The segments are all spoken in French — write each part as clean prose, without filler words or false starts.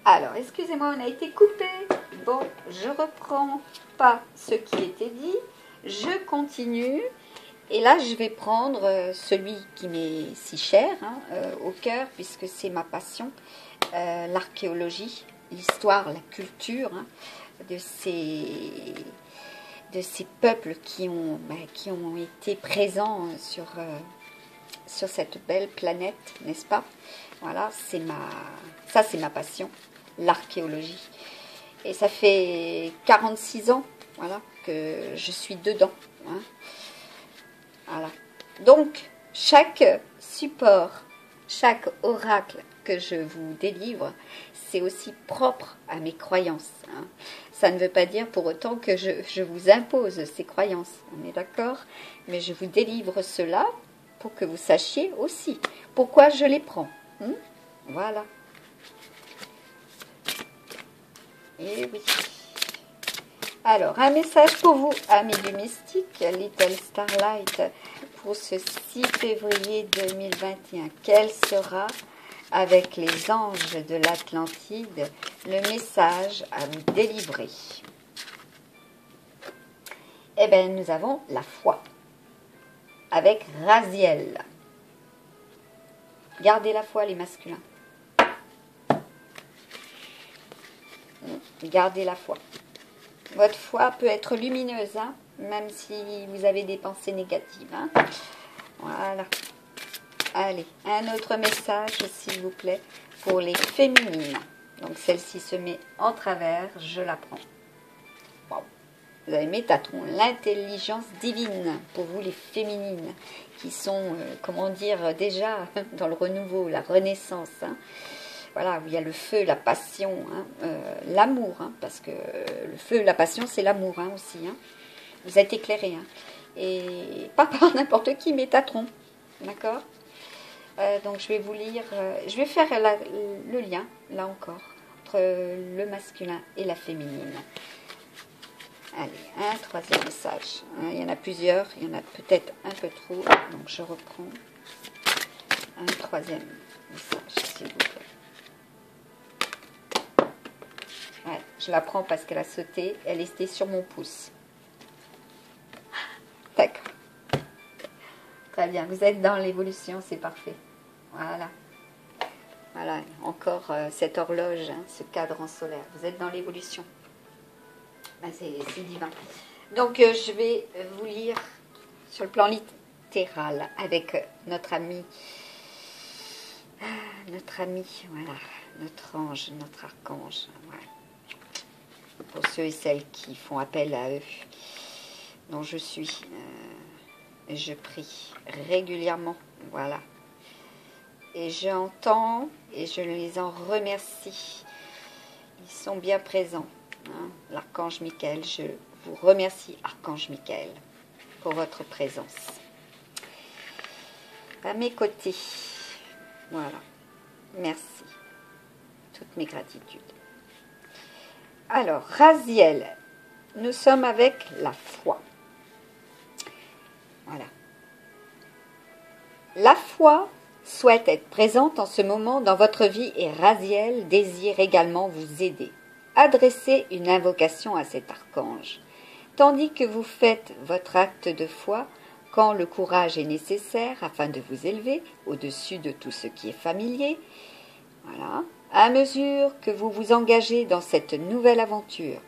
Alors, excusez-moi, on a été coupé. Bon, je reprends pas ce qui était dit. Je continue. Et là, je vais prendre celui qui m'est si cher au cœur, puisque c'est ma passion, l'archéologie, l'histoire, la culture de ces peuples qui ont été présents sur cette belle planète, n'est-ce pas? Voilà, c'est ma passion, l'archéologie. Et ça fait 46 ans, voilà, que je suis dedans. Voilà. Donc, chaque support, chaque oracle que je vous délivre, c'est aussi propre à mes croyances. Ça ne veut pas dire pour autant que je vous impose ces croyances, on est d'accord? Mais je vous délivre cela pour que vous sachiez aussi pourquoi je les prends. Voilà. Et oui. Alors, un message pour vous, amis du mystique, Little Starlight, pour ce 6 février 2021. Quel sera, avec les anges de l'Atlantide, le message à vous délivrer? Eh bien, nous avons la foi, avec Raziel. Gardez la foi, les masculins. Gardez la foi. Votre foi peut être lumineuse, même si vous avez des pensées négatives. Voilà. Allez, un autre message, s'il vous plaît, pour les féminines. Donc, celle-ci se met en travers, je la prends. Wow. Vous avez Métatron, l'intelligence divine, pour vous les féminines, qui sont, comment dire, déjà dans le renouveau, la renaissance. Voilà, où il y a le feu, la passion, l'amour, parce que le feu, la passion, c'est l'amour aussi. Vous êtes éclairés. Et pas par n'importe qui, Métatron. D'accord? Donc je vais vous lire, je vais faire le lien, là encore, entre le masculin et la féminine. Allez, un troisième message. Il y en a plusieurs, il y en a peut-être un peu trop, donc je reprends un troisième message, s'il vous plaît. Ouais, je la prends parce qu'elle a sauté, elle était sur mon pouce. D'accord. Très bien, vous êtes dans l'évolution, c'est parfait. Voilà. Voilà, encore cette horloge, ce cadran solaire. Vous êtes dans l'évolution. C'est divin. Donc, je vais vous lire sur le plan littéral avec notre ami, voilà, notre ange, notre archange. Voilà. Pour ceux et celles qui font appel à eux, dont je suis, je prie régulièrement, voilà. Et j'entends et je les en remercie. Ils sont bien présents. L'archange Michael, je vous remercie, archange Michael, pour votre présence. À mes côtés, voilà. Merci. Toutes mes gratitudes. Alors, Raziel, nous sommes avec la foi. Voilà. La foi souhaite être présente en ce moment dans votre vie et Raziel désire également vous aider. Adressez une invocation à cet archange. Tandis que vous faites votre acte de foi, quand le courage est nécessaire afin de vous élever au-dessus de tout ce qui est familier, voilà, à mesure que vous vous engagez dans cette nouvelle aventure.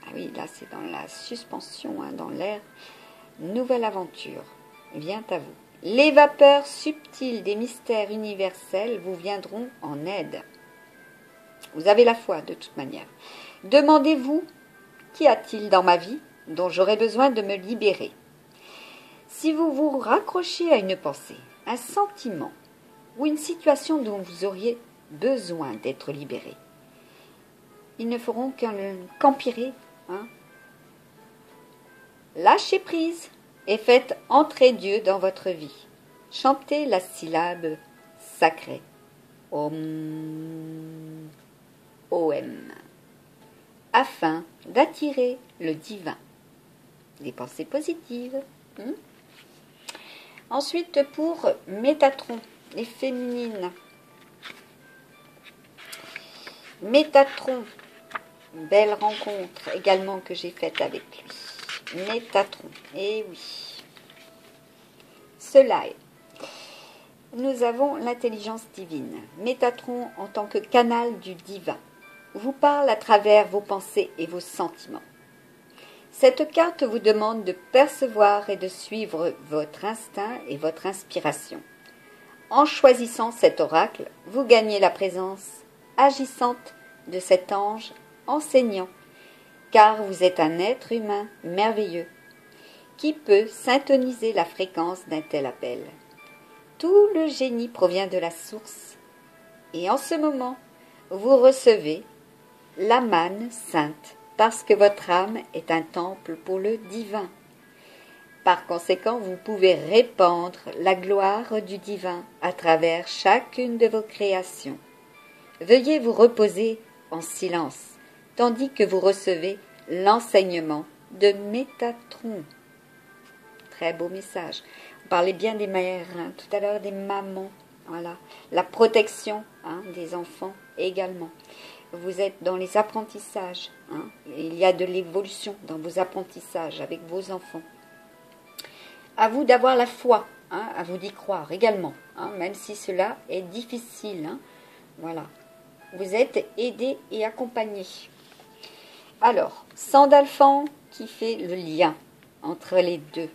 Ah oui, là c'est dans la suspension, dans l'air. Nouvelle aventure vient à vous. Les vapeurs subtiles des mystères universels vous viendront en aide. Vous avez la foi de toute manière. Demandez-vous, qu'y a-t-il dans ma vie dont j'aurais besoin de me libérer? Si vous vous raccrochez à une pensée, un sentiment ou une situation dont vous auriez besoin d'être libéré, ils ne feront qu'empirer. Lâchez prise et faites entrer Dieu dans votre vie. Chantez la syllabe sacrée. Om. OM. Afin d'attirer le divin. Des pensées positives. Ensuite, pour Métatron, les féminines. Métatron, belle rencontre également que j'ai faite avec lui. Métatron, eh oui. Cela est. Nous avons l'intelligence divine. Métatron en tant que canal du divin vous parle à travers vos pensées et vos sentiments. Cette carte vous demande de percevoir et de suivre votre instinct et votre inspiration. En choisissant cet oracle, vous gagnez la présence agissante de cet ange enseignant, car vous êtes un être humain merveilleux qui peut syntoniser la fréquence d'un tel appel. Tout le génie provient de la source, et en ce moment, vous recevez la manne sainte, parce que votre âme est un temple pour le divin. Par conséquent, vous pouvez répandre la gloire du divin à travers chacune de vos créations. Veuillez vous reposer en silence, tandis que vous recevez l'enseignement de Métatron. Très beau message. On parlait bien des mères, hein, tout à l'heure des mamans. Voilà. La protection des enfants également. Vous êtes dans les apprentissages. Il y a de l'évolution dans vos apprentissages avec vos enfants. À vous d'avoir la foi, à vous d'y croire également, même si cela est difficile. Voilà. Vous êtes aidés et accompagnés. Alors, Sandalphon qui fait le lien entre les deux,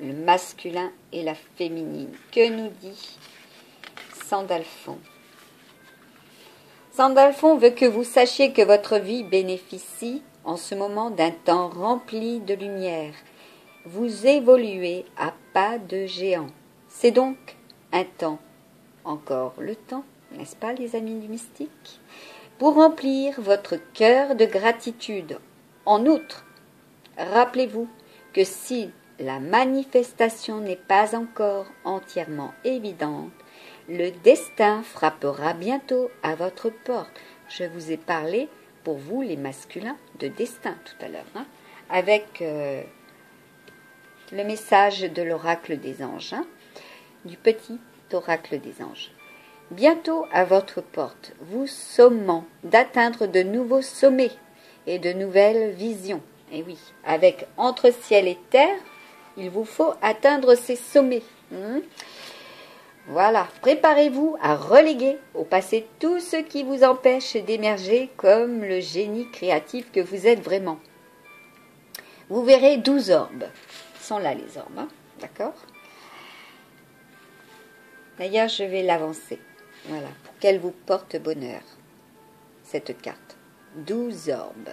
le masculin et la féminine. Que nous dit Sandalphon? Sandalphon veut que vous sachiez que votre vie bénéficie en ce moment d'un temps rempli de lumière. Vous évoluez à pas de géant. C'est donc un temps, encore le temps, n'est-ce pas les amis du mystique, pour remplir votre cœur de gratitude. En outre, rappelez-vous que si la manifestation n'est pas encore entièrement évidente, le destin frappera bientôt à votre porte. Je vous ai parlé, pour vous les masculins, de destin tout à l'heure, avec le message de l'oracle des anges, du petit oracle des anges. Bientôt à votre porte, vous sommant d'atteindre de nouveaux sommets et de nouvelles visions. Et oui, avec entre ciel et terre, il vous faut atteindre ces sommets. Voilà, préparez-vous à reléguer au passé tout ce qui vous empêche d'émerger comme le génie créatif que vous êtes vraiment. Vous verrez 12 orbes. Ils sont là les orbes, d'accord? D'ailleurs, je vais l'avancer. Voilà, pour qu'elle vous porte bonheur, cette carte. 12 orbes.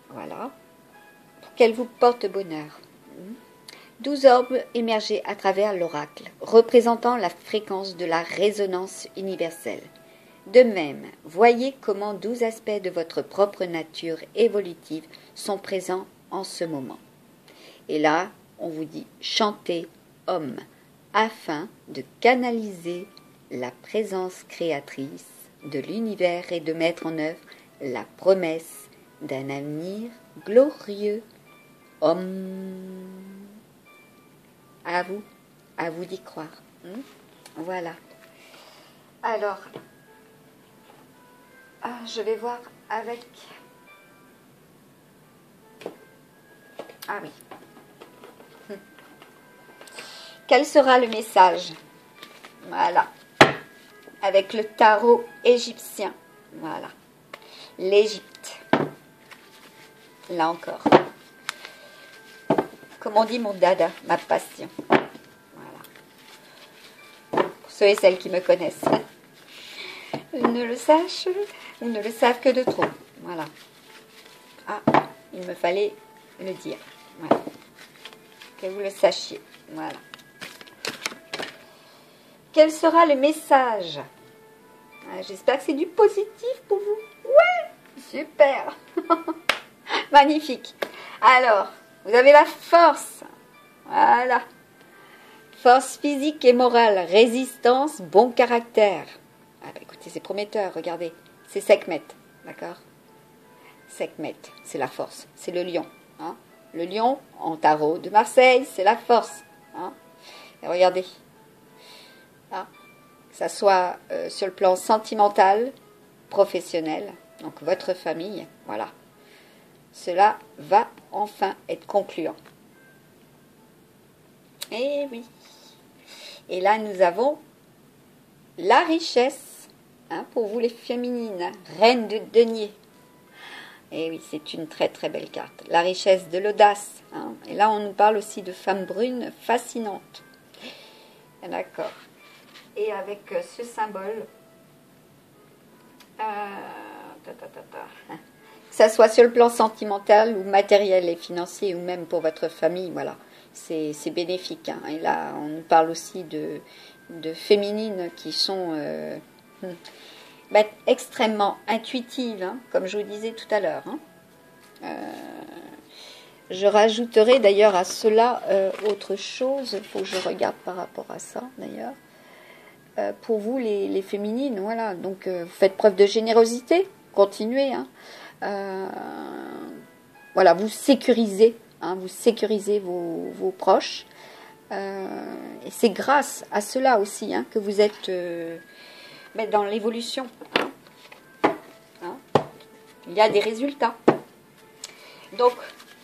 Voilà, pour qu'elle vous porte bonheur. 12 orbes émergés à travers l'oracle, représentant la fréquence de la résonance universelle. De même, voyez comment 12 aspects de votre propre nature évolutive sont présents en ce moment. Et là, on vous dit chantez homme, afin de canaliser la présence créatrice de l'univers et de mettre en œuvre la promesse d'un avenir glorieux. Homme. À vous d'y croire. Voilà. Alors, je vais voir avec... Ah oui. Quel sera le message? Voilà. Avec le tarot égyptien. Voilà. L'Égypte. Là encore. Comme on dit, mon dada, ma passion. Voilà. Pour ceux et celles qui me connaissent. Ne le sachent ou ne le savent que de trop. Voilà. Ah, il me fallait le dire. Voilà. Que vous le sachiez. Voilà. Quel sera le message? J'espère que c'est du positif pour vous. Ouais, super. Magnifique. Alors, vous avez la force. Voilà. Force physique et morale, résistance, bon caractère. Ah bah écoutez, c'est prometteur, regardez. C'est Sekhmet, d'accord? Sekhmet, c'est la force, c'est le lion. Le lion, en tarot de Marseille, c'est la force. Et regardez. hein, que ça soit sur le plan sentimental, professionnel, donc votre famille, voilà. Cela va enfin être concluant. Et oui. Et là, nous avons la richesse, hein, pour vous les féminines, reine de denier. Et oui, c'est une très très belle carte. La richesse de l'audace. Hein. Et là, on nous parle aussi de femmes brunes fascinantes. D'accord. Et avec ce symbole, que ça soit sur le plan sentimental ou matériel et financier, ou même pour votre famille, voilà, c'est bénéfique. Hein. Et là, on nous parle aussi de féminines qui sont extrêmement intuitives, hein, comme je vous disais tout à l'heure. Hein. Je rajouterai d'ailleurs à cela autre chose, il faut que je regarde par rapport à ça d'ailleurs. Pour vous les féminines, voilà, donc vous faites preuve de générosité, continuez, hein. Voilà, vous sécurisez, hein, vos proches, et c'est grâce à cela aussi, hein, que vous êtes dans l'évolution, hein. Il y a des résultats. Donc,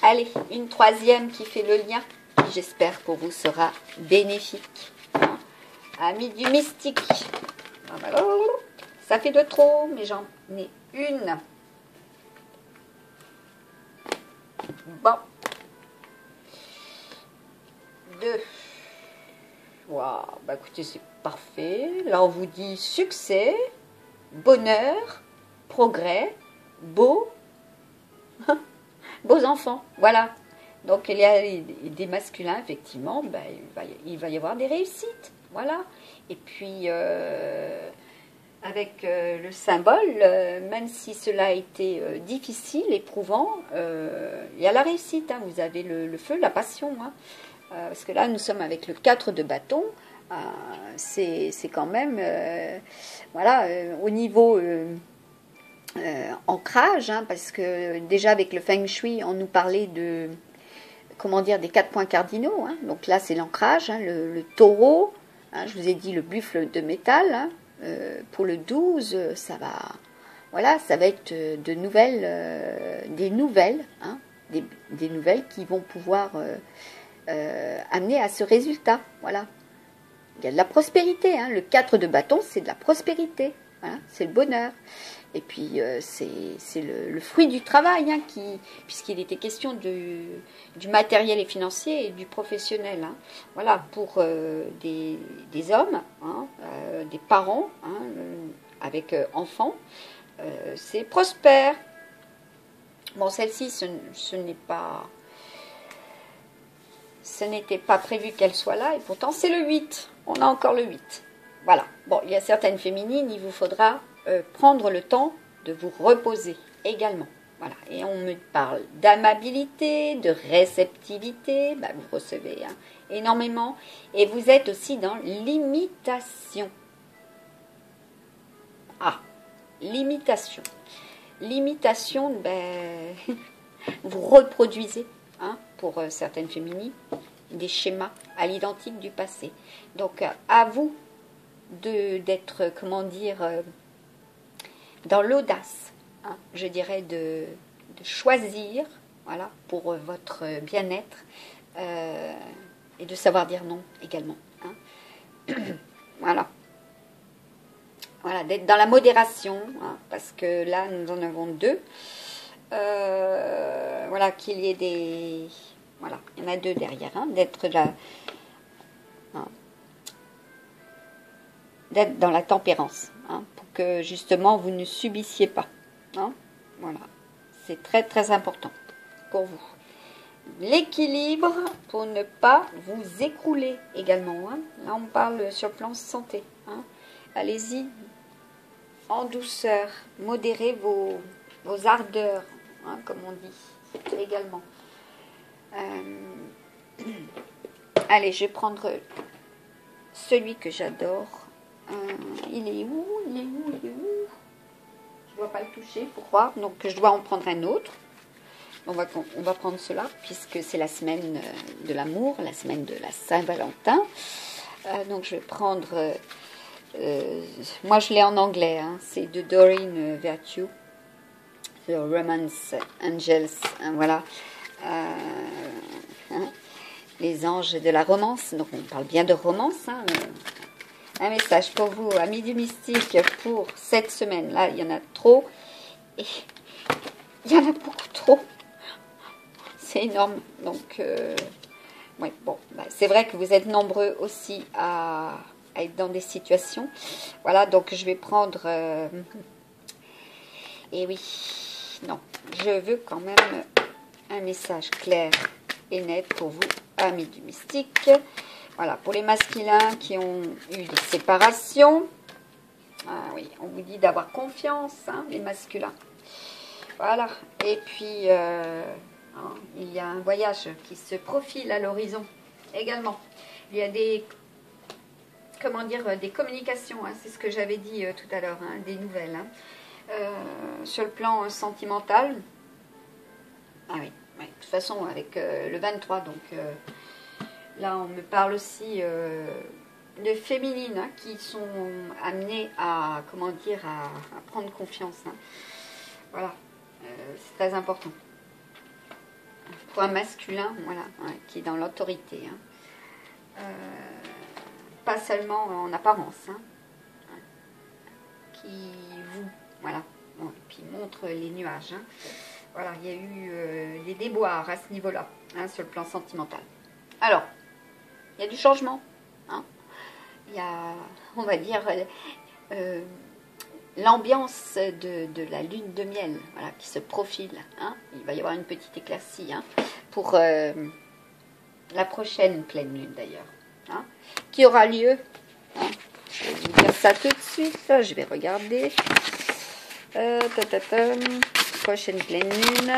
allez, une troisième qui fait le lien, qui j'espère pour vous sera bénéfique. Hein. Amis du mystique. Ça fait de trop, mais j'en ai une. Bon. 2. Waouh, bah écoutez, c'est parfait. Là, on vous dit succès, bonheur, progrès, beau, beaux enfants. Voilà. Donc, il y a des masculins, effectivement, bah, il va y avoir des réussites. Voilà. Et puis, avec le symbole, même si cela a été difficile, éprouvant, il y a la réussite. Hein. Vous avez le feu, la passion. Hein. Parce que là, nous sommes avec le 4 de bâton. C'est quand même, voilà, au niveau ancrage, hein, parce que déjà avec le Feng Shui, on nous parlait de, comment dire, des 4 points cardinaux. Hein. Donc là, c'est l'ancrage, hein, le taureau. Hein, je vous ai dit le buffle de métal. Hein. Pour le 12, ça va, voilà, ça va être des nouvelles, hein, des nouvelles qui vont pouvoir amener à ce résultat. Voilà. Il y a de la prospérité. Hein. Le 4 de bâton, c'est de la prospérité. Voilà. C'est le bonheur. Et puis, c'est le fruit du travail, hein, puisqu'il était question du matériel et financier et du professionnel. Hein. Voilà, pour des hommes, hein, des parents, hein, avec enfants, c'est prospère. Bon, celle-ci, ce n'était pas prévu qu'elle soit là, et pourtant c'est le 8. On a encore le 8. Voilà. Bon, il y a certaines féminines, il vous faudra prendre le temps de vous reposer également. Voilà. Et on me parle d'amabilité, de réceptivité. Bah, vous recevez, hein, énormément. Et vous êtes aussi dans l'imitation. Ah, l'imitation. L'imitation, ben, vous reproduisez, hein, pour certaines féminines, des schémas à l'identique du passé. Donc, à vous d'être, comment dire, dans l'audace, hein, je dirais, de choisir, voilà, pour votre bien-être, et de savoir dire non également. Hein. Voilà. Voilà, d'être dans la modération, hein, parce que là, nous en avons 2. Voilà, qu'il y ait des... Voilà, il y en a 2 derrière, hein, d'être là... Hein, d'être dans la tempérance, hein, pour que justement vous ne subissiez pas. Hein, voilà, c'est très très important pour vous. L'équilibre pour ne pas vous écrouler également. Hein. Là, on parle sur le plan santé. Hein. Allez-y en douceur, modérez vos ardeurs, hein, comme on dit également. Allez, je vais prendre celui que j'adore. Il est où? Je ne dois pas le toucher, pourquoi? Donc je dois en prendre un autre. On va prendre cela, puisque c'est la semaine de l'amour, la semaine de la Saint-Valentin. Donc je vais prendre, moi je l'ai en anglais, hein, c'est de Doreen Virtue, The Romance Angels, hein, voilà, hein, les anges de la romance, donc on parle bien de romance, hein, un message pour vous, amis du mystique, pour cette semaine, là il y en a trop, et il y en a beaucoup trop, c'est énorme, donc... oui, bon, bah, c'est vrai que vous êtes nombreux aussi à être dans des situations. Voilà, donc je vais prendre... et oui, non, je veux quand même un message clair et net pour vous, amis du mystique. Voilà, pour les masculins qui ont eu des séparations. Ah oui, on vous dit d'avoir confiance, hein, les masculins. Voilà, et puis... hein, il y a un voyage qui se profile à l'horizon également. Il y a des, comment dire, des communications, hein, c'est ce que j'avais dit tout à l'heure, hein, des nouvelles. Hein, sur le plan sentimental. Ah oui, oui, de toute façon, avec le 23, donc là, on me parle aussi de féminines hein, qui sont amenées à, comment dire, à prendre confiance. Hein. Voilà, c'est très important. Pour un masculin, voilà, ouais, qui est dans l'autorité. Hein. Pas seulement en apparence. Hein. Qui vous, voilà, bon, et puis montre les nuages. Hein. Voilà, il y a eu des déboires à ce niveau-là, hein, sur le plan sentimental. Alors, il y a du changement. Hein. Il y a, on va dire, l'ambiance de la lune de miel, voilà, qui se profile. Hein. Il va y avoir une petite éclaircie hein, pour la prochaine pleine lune d'ailleurs, hein, qui aura lieu. Hein. Je vais vous dire ça tout de suite. Je vais regarder. Prochaine pleine lune.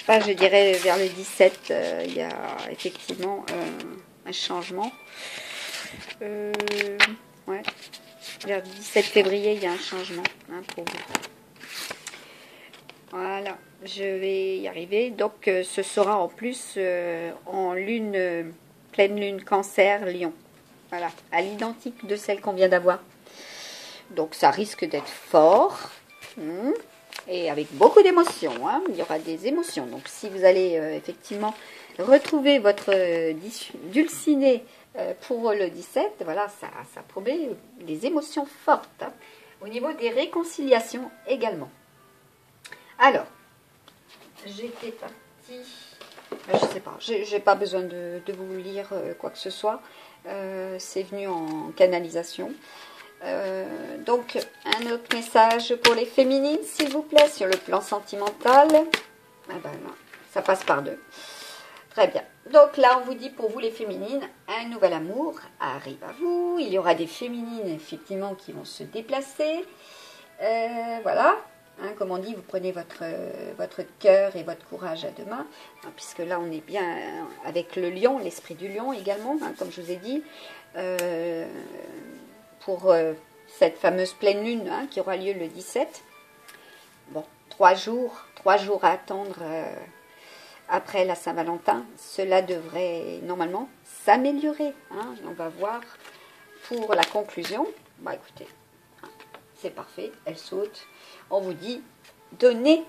Enfin, je dirais vers le 17, il y a effectivement un changement. Ouais. Vers le 17 février, il y a un changement hein, pour vous. Voilà, je vais y arriver. Donc, ce sera en plus en lune, pleine lune cancer, lion. Voilà, à l'identique de celle qu'on vient d'avoir. Donc, ça risque d'être fort. Et avec beaucoup d'émotions. Hein. Il y aura des émotions. Donc, si vous allez effectivement retrouver votre dulciné pour le 17, voilà, ça promet des émotions fortes. Hein. Au niveau des réconciliations également. Alors, j'étais partie... Je ne sais pas, j'ai pas besoin de vous lire quoi que ce soit. C'est venu en canalisation. Donc, un autre message pour les féminines, s'il vous plaît, sur le plan sentimental. Ah ben là, ça passe par deux. Très bien. Donc là, on vous dit pour vous les féminines, un nouvel amour arrive à vous. Il y aura des féminines, effectivement, qui vont se déplacer. Voilà. Hein, comme on dit, vous prenez votre cœur et votre courage à deux mains. Hein, puisque là, on est bien avec le lion, l'esprit du lion également, hein, comme je vous ai dit. Pour cette fameuse pleine lune hein, qui aura lieu le 17. Bon, 3 jours à attendre après la Saint-Valentin. Cela devrait normalement s'améliorer. Hein. On va voir pour la conclusion. Bah écoutez, c'est parfait, elle saute. On vous dit, donnez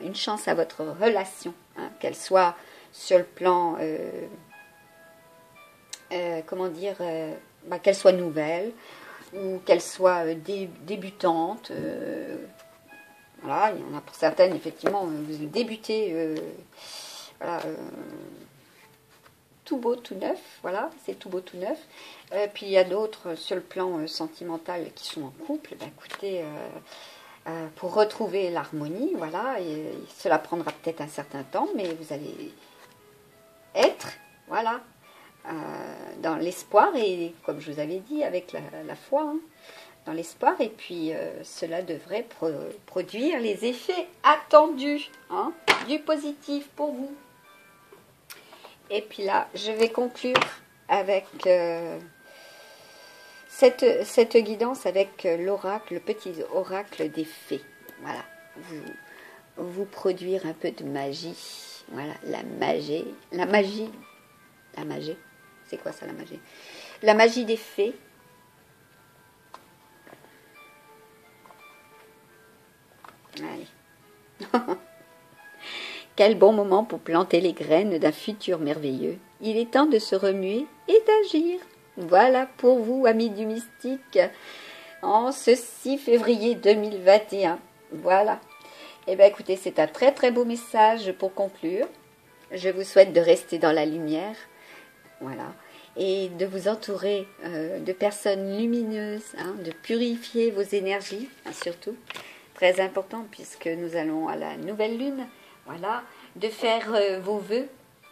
une chance à votre relation, hein, qu'elle soit sur le plan, comment dire, qu'elle soit nouvelle ou qu'elle soit débutante. Voilà, il y en a pour certaines, effectivement, vous débutez voilà, tout beau, tout neuf. Voilà, c'est tout beau, tout neuf. Puis il y a d'autres sur le plan sentimental qui sont en couple. Ben, écoutez, pour retrouver l'harmonie, voilà, et cela prendra peut-être un certain temps, mais vous allez être, voilà, dans l'espoir et comme je vous avais dit avec la foi, hein, dans l'espoir et puis cela devrait produire les effets attendus, hein, du positif pour vous. Et puis là, je vais conclure avec cette guidance avec l'oracle, le petit oracle des fées. Voilà, vous produire un peu de magie. Voilà, la magie La magie. C'est quoi ça, la magie? La magie des fées. Allez. Quel bon moment pour planter les graines d'un futur merveilleux. Il est temps de se remuer et d'agir. Voilà pour vous, amis du mystique, en ce 6 février 2021. Voilà. Eh bien, écoutez, c'est un très très beau message pour conclure. Je vous souhaite de rester dans la lumière. Voilà. Et de vous entourer de personnes lumineuses, hein, de purifier vos énergies, hein, surtout. Très important puisque nous allons à la nouvelle lune. Voilà. De faire vos vœux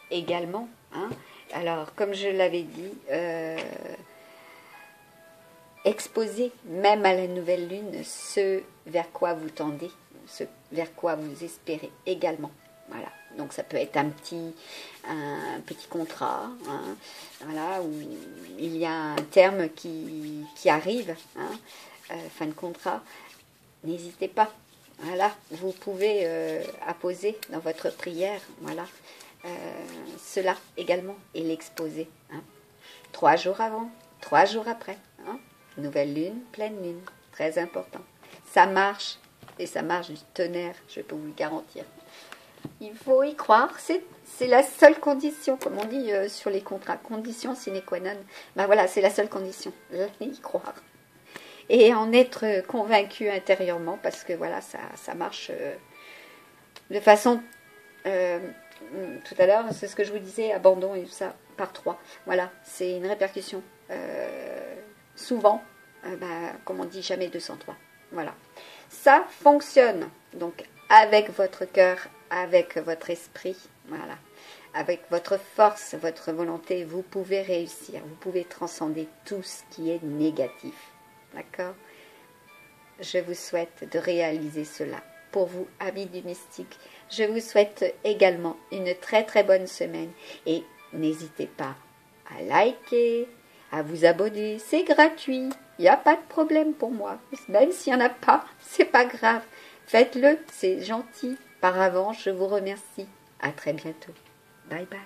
également. Hein. Alors, comme je l'avais dit, exposez même à la nouvelle lune ce vers quoi vous tendez, ce vers quoi vous espérez également. Voilà. Donc ça peut être un petit contrat, hein, voilà, où il y a un terme qui arrive, hein, fin de contrat. N'hésitez pas. Voilà, vous pouvez apposer dans votre prière, voilà, cela également et l'exposer. Hein. 3 jours avant, 3 jours après. Hein. Nouvelle lune, pleine lune, très important. Ça marche, et ça marche du tonnerre, je peux vous le garantir. Il faut y croire, c'est la seule condition, comme on dit sur les contrats, condition sine qua non. Ben voilà, c'est la seule condition, y croire. Et en être convaincu intérieurement, parce que voilà, ça marche de façon, tout à l'heure, c'est ce que je vous disais, abandon et tout ça, par 3. Voilà, c'est une répercussion. Souvent, comme on dit, jamais 203. Voilà. Ça fonctionne. Donc, avec votre cœur, avec votre esprit, voilà, avec votre force, votre volonté, vous pouvez réussir. Vous pouvez transcender tout ce qui est négatif. D'accord? Je vous souhaite de réaliser cela. Pour vous, amis du mystique, je vous souhaite également une très très bonne semaine. Et n'hésitez pas à liker, à vous abonner, c'est gratuit, il n'y a pas de problème pour moi, même s'il n'y en a pas, c'est pas grave, faites-le, c'est gentil. Par avance, je vous remercie, à très bientôt, bye bye.